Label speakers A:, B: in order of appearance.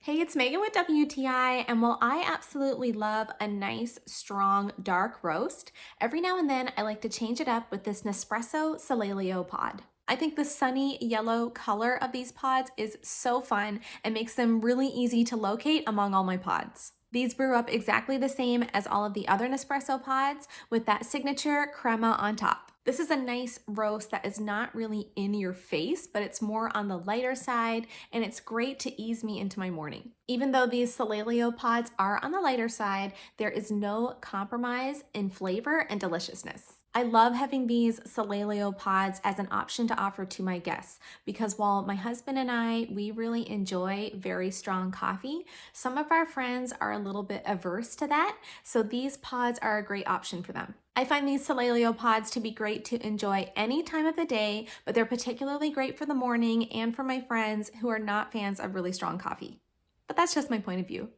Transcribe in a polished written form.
A: Hey, it's Megan with WTI, and while I absolutely love a nice, strong, dark roast, every now and then I like to change it up with this Nespresso SOLELIO pod. I think the sunny yellow color of these pods is so fun and makes them really easy to locate among all my pods. These brew up exactly the same as all of the other Nespresso pods with that signature crema on top. This is a nice roast that is not really in your face, but it's more on the lighter side, and it's great to ease me into my morning. Even though these SOLELIO pods are on the lighter side, there is no compromise in flavor and deliciousness. I love having these SOLELIO pods as an option to offer to my guests because while my husband and we really enjoy very strong coffee, some of our friends are a little bit averse to that, so these pods are a great option for them. I find these SOLELIO pods to be great to enjoy any time of the day, but they're particularly great for the morning and for my friends who are not fans of really strong coffee. But that's just my point of view.